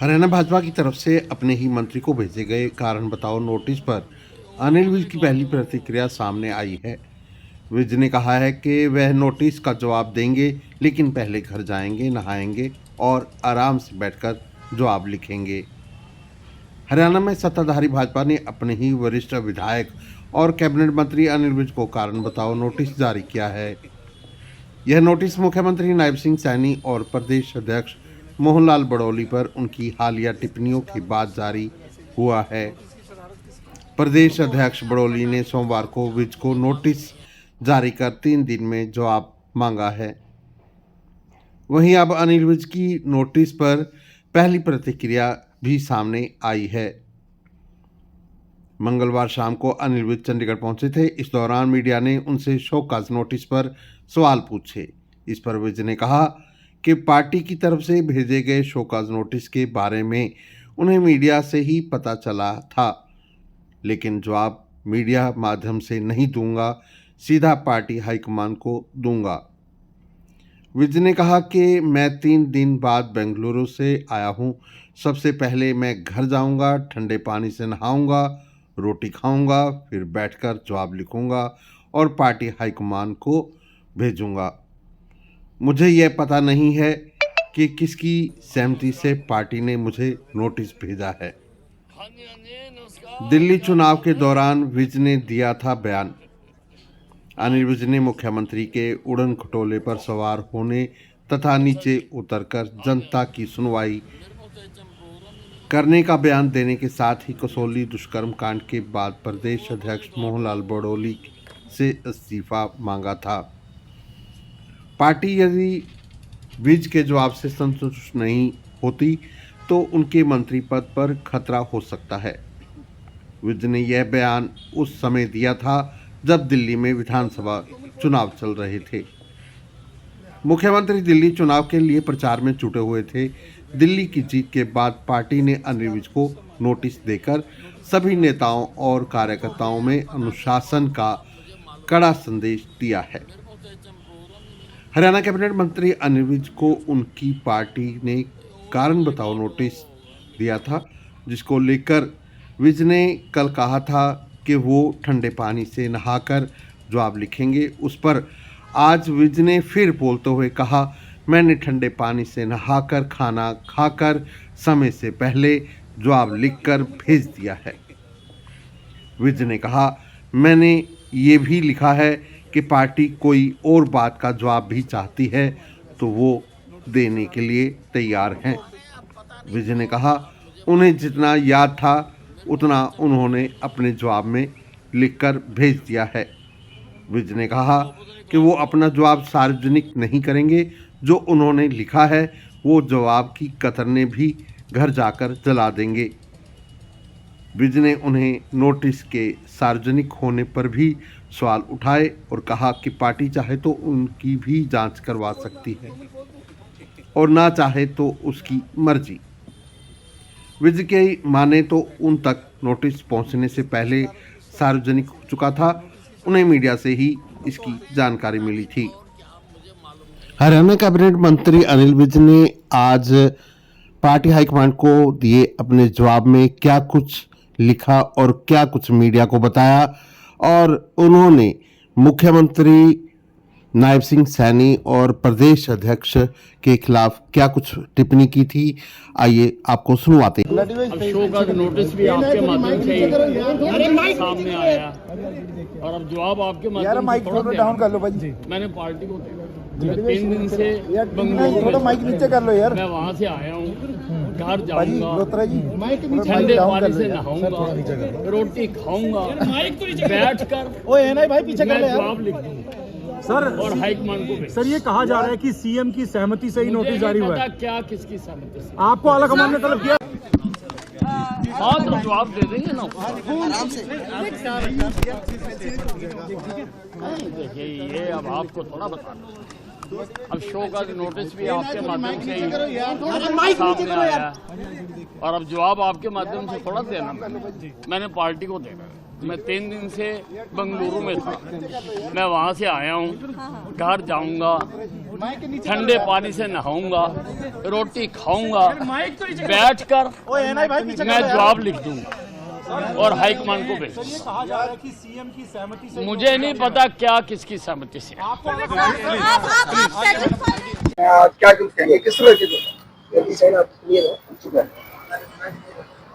हरियाणा भाजपा की तरफ से अपने ही मंत्री को भेजे गए कारण बताओ नोटिस पर अनिल विज की पहली प्रतिक्रिया सामने आई है। विज ने कहा है कि वह नोटिस का जवाब देंगे, लेकिन पहले घर जाएंगे, नहाएंगे और आराम से बैठकर जवाब लिखेंगे। हरियाणा में सत्ताधारी भाजपा ने अपने ही वरिष्ठ विधायक और कैबिनेट मंत्री अनिल विज को कारण बताओ नोटिस जारी किया है। यह नोटिस मुख्यमंत्री नायब सिंह सैनी और प्रदेश अध्यक्ष मोहनलाल बड़ौली पर उनकी हालिया टिप्पणियों के बाद जारी हुआ है। प्रदेश अध्यक्ष बड़ौली ने सोमवार को विज को नोटिस जारी कर 3 दिन में जवाब मांगा है। वहीं अब अनिल विज की नोटिस पर पहली प्रतिक्रिया भी सामने आई है। मंगलवार शाम को अनिल विज चंडीगढ़ पहुंचे थे। इस दौरान मीडिया ने उनसे शोकॉज नोटिस पर सवाल पूछे। इस पर विज ने कहा कि पार्टी की तरफ से भेजे गए शोकॉज नोटिस के बारे में उन्हें मीडिया से ही पता चला था, लेकिन जवाब मीडिया माध्यम से नहीं दूंगा, सीधा पार्टी हाईकमान को दूंगा। विज ने कहा कि मैं 3 दिन बाद बेंगलुरु से आया हूं। सबसे पहले मैं घर जाऊंगा, ठंडे पानी से नहाऊंगा, रोटी खाऊंगा, फिर बैठकर जवाब लिखूंगा और पार्टी हाईकमान को भेजूंगा। मुझे यह पता नहीं है कि किसकी सहमति से पार्टी ने मुझे नोटिस भेजा है। दिल्ली चुनाव के दौरान विज ने दिया था बयान। अनिल विज ने मुख्यमंत्री के उड़न खटोले पर सवार होने तथा नीचे उतरकर जनता की सुनवाई करने का बयान देने के साथ ही कसौली दुष्कर्म कांड के बाद प्रदेश अध्यक्ष मोहनलाल बड़ौली से इस्तीफा मांगा था। पार्टी यदि विज के जवाब से संतुष्ट नहीं होती तो उनके मंत्री पद पर खतरा हो सकता है। विज ने यह बयान उस समय दिया था जब दिल्ली में विधानसभा चुनाव चल रहे थे। मुख्यमंत्री दिल्ली चुनाव के लिए प्रचार में जुटे हुए थे। दिल्ली की जीत के बाद पार्टी ने अनिल विज को नोटिस देकर सभी नेताओं और कार्यकर्ताओं में अनुशासन का कड़ा संदेश दिया है। हरियाणा कैबिनेट मंत्री अनिल विज को उनकी पार्टी ने कारण बताओ नोटिस दिया था, जिसको लेकर विज ने कल कहा था कि वो ठंडे पानी से नहाकर जवाब लिखेंगे। उस पर आज विज ने फिर बोलते हुए कहा, मैंने ठंडे पानी से नहाकर, खाना खाकर, समय से पहले जवाब लिखकर भेज दिया है। विज ने कहा, मैंने ये भी लिखा है कि पार्टी कोई और बात का जवाब भी चाहती है तो वो देने के लिए तैयार हैं। विज ने कहा, उन्हें जितना याद था उतना उन्होंने अपने जवाब में लिखकर भेज दिया है। विज ने कहा कि वो अपना जवाब सार्वजनिक नहीं करेंगे। जो उन्होंने लिखा है वो जवाब की कतरने भी घर जाकर जला देंगे। विज ने उन्हें नोटिस के सार्वजनिक होने पर भी सवाल उठाए और कहा कि पार्टी चाहे तो उनकी भी जांच करवा सकती है और ना चाहे तो उसकी मर्जी। विज के माने तो उन तक नोटिस पहुंचने से पहले सार्वजनिक हो चुका था। उन्हें मीडिया से ही इसकी जानकारी मिली थी। हरियाणा कैबिनेट मंत्री अनिल विज ने आज पार्टी हाईकमान को दिए अपने जवाब में क्या कुछ लिखा और क्या कुछ मीडिया को बताया, और उन्होंने मुख्यमंत्री नायब सिंह सैनी और प्रदेश अध्यक्ष के खिलाफ क्या कुछ टिप्पणी की थी। आइए आपको सुनवाते हैं। अशोक का नोटिस भी आपके माध्यम से सामने आया और अब जवाब आपके माध्यम से थोड़ा डाउन कर लो भाई। मैंने पार्टी को 3 दिन से थोड़ा माइक नीचे कर लो यार। मैं वहाँ से आया हूँ, घर जाऊंगा, ठंडे पानी से नहाऊंगा, रोटी खाऊंगा, बैठकर भाई पीछे कर लो यार। जवाब लिख दूंगा सर और हाईकमान को सर ये कहा जा रहा है कि सीएम की सहमति से ही नोटिस जारी हुआ है। क्या किसकी सहमति से? आपको आला कमान ने तलब किया? हाँ तो जवाब दे देंगे ना आराम से। देखिए ये अब आपको थोड़ा बताना। अब शो का नोटिस भी आपके माध्यम से ही सामने आया और अब जवाब आपके माध्यम से थोड़ा देना मैंने पार्टी को देना है। मैं 3 दिन से बेंगलुरु में था। मैं वहाँ से आया हूँ, घर जाऊँगा, ठंडे पानी से नहाऊंगा, रोटी खाऊंगा, बैठकर मैं जवाब लिख दूंगा और हाईकमान को भेज। कहा जा रहा है कि सीएम की सहमति से मुझे नहीं पता क्या किसकी सहमति से। क्या कुछ कहेंगे, किस तरह की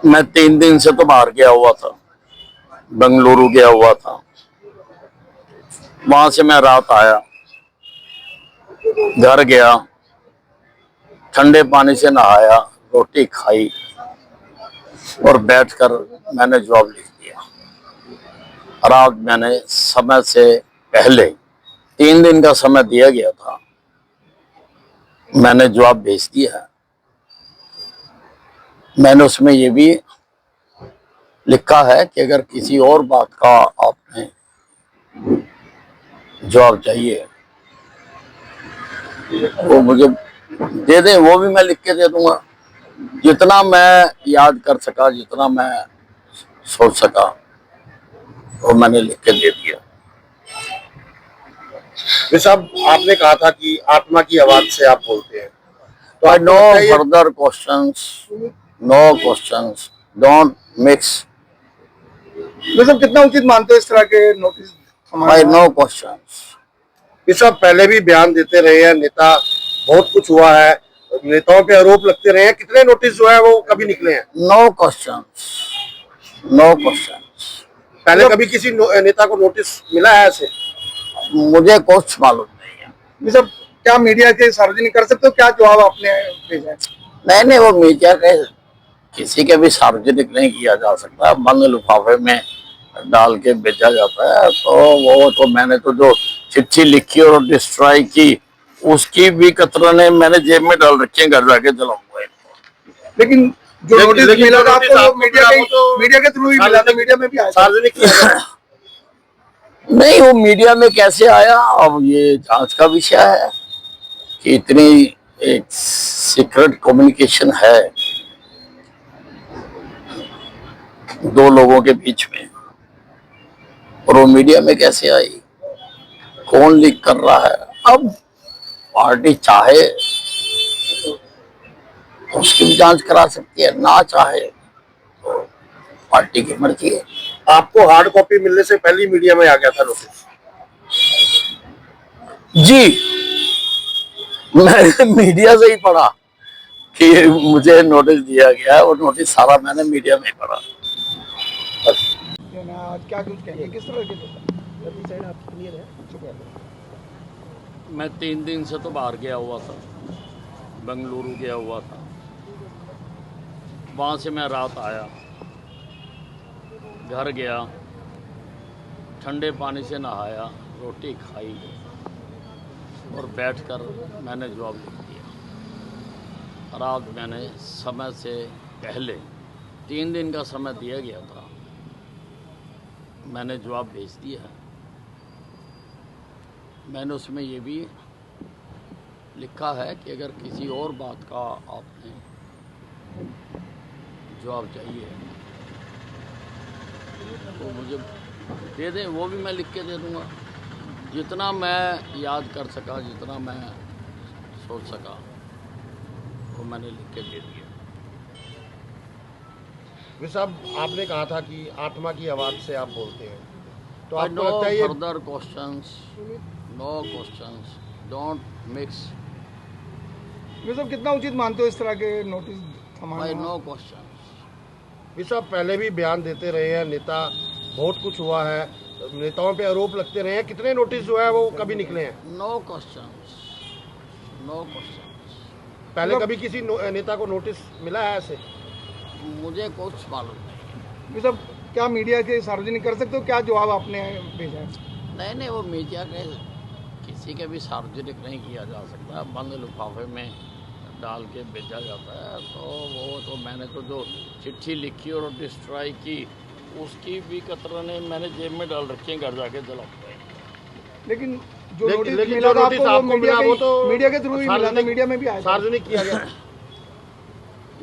मैं 3 दिन से तो बाहर गया हुआ था, बेंगलुरु गया हुआ था। वहां से मैं रात आया, घर गया, ठंडे पानी से नहाया, रोटी खाई और बैठकर मैंने जवाब लिख दिया। रात मैंने समय से पहले 3 दिन का समय दिया गया था, मैंने जवाब भेज दिया है। मैंने उसमें ये भी लिखा है कि अगर किसी और बात का आपने जवाब चाहिए वो मुझे दे दें, वो भी मैं लिख के दे दूंगा। जितना मैं याद कर सका, जितना मैं सोच सका, वो मैंने लिख के दे दिया। साहब, आपने कहा था कि आत्मा की आवाज से आप बोलते हैं, तो आई आपको नो लगता है ये- further questions, no questions, don't mix. साहब कितना उचित मानते हैं इस तरह के नोटिस? I know questions. ये सब पहले भी बयान देते रहे हैं, नेता बहुत कुछ हुआ है, नेताओं पे आरोप लगते रहे हैं, कितने नोटिस जो है वो कभी निकले हैं? No questions, no questions. पहले कभी किसी नेता को नोटिस मिला है ऐसे? मुझे कुछ मालूम नहीं है। ये सब क्या मीडिया के सार्वजनिक कर सकते हो, क्या जवाब आपने भेजा है? नहीं, वो मीडिया के किसी के भी सार्वजनिक नहीं किया जा सकता, बंद लिफाफे में डाल के भेजा जाता है। तो वो तो मैंने तो जो चिट्ठी लिखी और डिस्ट्रॉय की, उसकी भी कतरने मैंने जेब में डाल रखे हैं, घर जाके जलाऊंगा। लेकिन जो नोटिस मिला था आपको, वो मीडिया के थ्रू ही मिला था, मीडिया में भी आया था। सार्वजनिक किया गया। नहीं, वो मीडिया में कैसे आया, अब ये जांच का विषय है कि इतनी एक सीक्रेट कम्युनिकेशन है 2 लोगों के बीच में, और वो मीडिया में कैसे आई, कौन लीक कर रहा है। अब पार्टी चाहे तो उसकी भी जांच करा सकती है, ना चाहे तो पार्टी की मर्जी है। आपको हार्ड कॉपी मिलने से पहले ही मीडिया में आ गया था नोटिस? जी, मैंने मीडिया से ही पढ़ा कि मुझे नोटिस दिया गया है, और नोटिस सारा मैंने मीडिया में ही पढ़ा। क्या कुछ कहेंगे, किस तरह की? मैं 3 दिन से तो बाहर गया हुआ था, बेंगलुरु गया हुआ था। वहाँ से मैं रात आया, घर गया, ठंडे पानी से नहाया, रोटी खाई और बैठकर मैंने जवाब लिख दिया। रात मैंने समय से पहले 3 दिन का समय दिया गया था, मैंने जवाब भेज दिया है। मैंने उसमें ये भी लिखा है कि अगर किसी और बात का आपने जवाब चाहिए तो मुझे दे दें, वो भी मैं लिख के दे दूंगा। जितना मैं याद कर सका, जितना मैं सोच सका, वो मैंने लिख के दे दिया। साहब, आपने कहा था कि आत्मा की आवाज से आप बोलते हैं, तो आई आपको नो लगता है ये further questions, no questions, don't mix. साहब कितना उचित मानते हो इस तरह के नोटिस? I know questions. साहब पहले भी बयान देते रहे हैं, नेता बहुत कुछ हुआ है, नेताओं पे आरोप लगते रहे हैं, कितने नोटिस जो है वो कभी निकले हैं? No questions, no questions. पहले कभी किसी नेता को नोटिस मिला है ऐसे? मुझे कुछ मालूम नहीं। साहब क्या मीडिया के सार्वजनिक कर सकते हो, क्या जवाब आपने भेजा है? नहीं, वो मीडिया के किसी के भी सार्वजनिक नहीं किया जा सकता, बंद लिफाफे में डाल के भेजा जाता है। तो वो तो मैंने तो जो चिट्ठी लिखी और डिस्ट्रॉय की, उसकी भी कतरने मैंने जेब में डाल रखी हैं, घर जाके जलाऊंगा। लेकिन जो नोटिस मिला था आपको, वो मीडिया के थ्रू ही मिला था, मीडिया में भी आया, सार्वजनिक किया गया।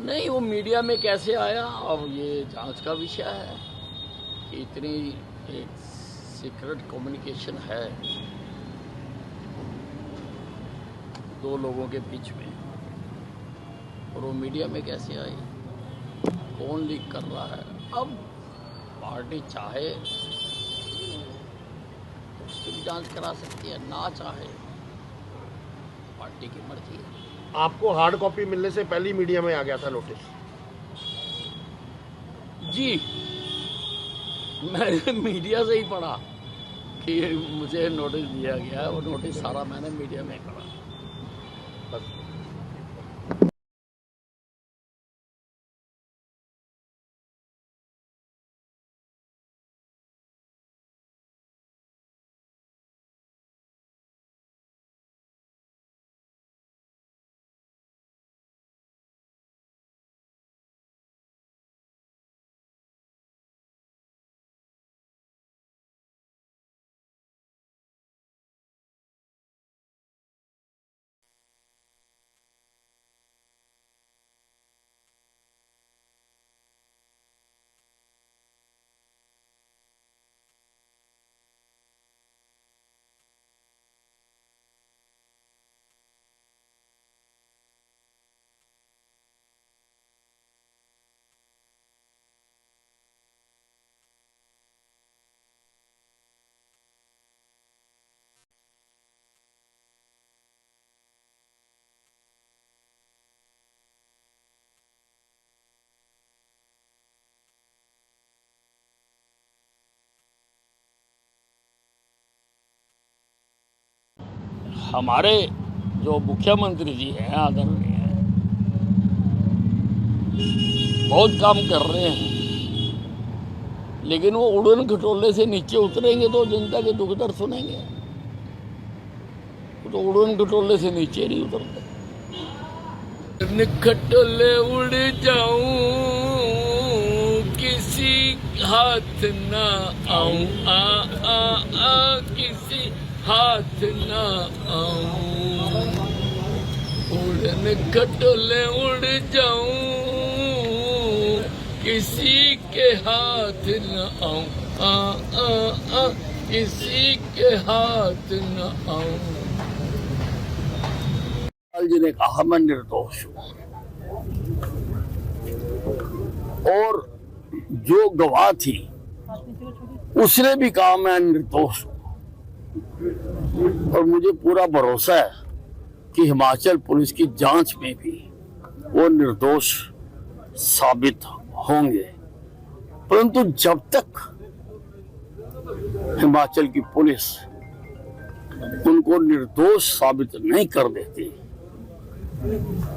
नहीं, वो मीडिया में कैसे आया, अब ये जांच का विषय है कि इतनी एक सीक्रेट कम्युनिकेशन है दो लोगों के बीच में, और वो मीडिया में कैसे आई, कौन लीक कर रहा है। अब पार्टी चाहे तो उसकी भी जांच करा सकती है, ना चाहे पार्टी की मर्जी है। आपको हार्ड कॉपी मिलने से पहले ही मीडिया में आ गया था नोटिस? जी, मैंने मीडिया से ही पढ़ा कि मुझे नोटिस दिया गया है। वो नोटिस सारा मैंने मीडिया में पढ़ा। बस। हमारे जो मुख्यमंत्री जी हैं आदरणीय, बहुत काम कर रहे हैं, लेकिन वो उड़न खटोले से नीचे उतरेंगे तो जनता के दुख दर्द सुनेंगे। तो उड़न खटोले से नीचे नहीं उतरते। उड़न खटोले उड़ जाऊं, किसी हाथ ना आऊं, आ आ आ किसी हाथ ना आऊं। उड़न खटोले उड़ जाऊं, किसी के हाथ न आऊं, आ आ आ किसी के हाथ न आऊं। जी ने कहा मैं निर्दोष हूं, और जो गवाह थी उसने भी कहा मैं निर्दोष हूं, और मुझे पूरा भरोसा है कि हिमाचल पुलिस की जांच में भी वो निर्दोष साबित होंगे। परंतु जब तक हिमाचल की पुलिस उनको निर्दोष साबित नहीं कर देती,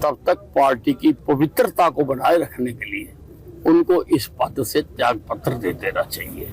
तब तक पार्टी की पवित्रता को बनाए रखने के लिए उनको इस पद से त्याग पत्र दे देना चाहिए।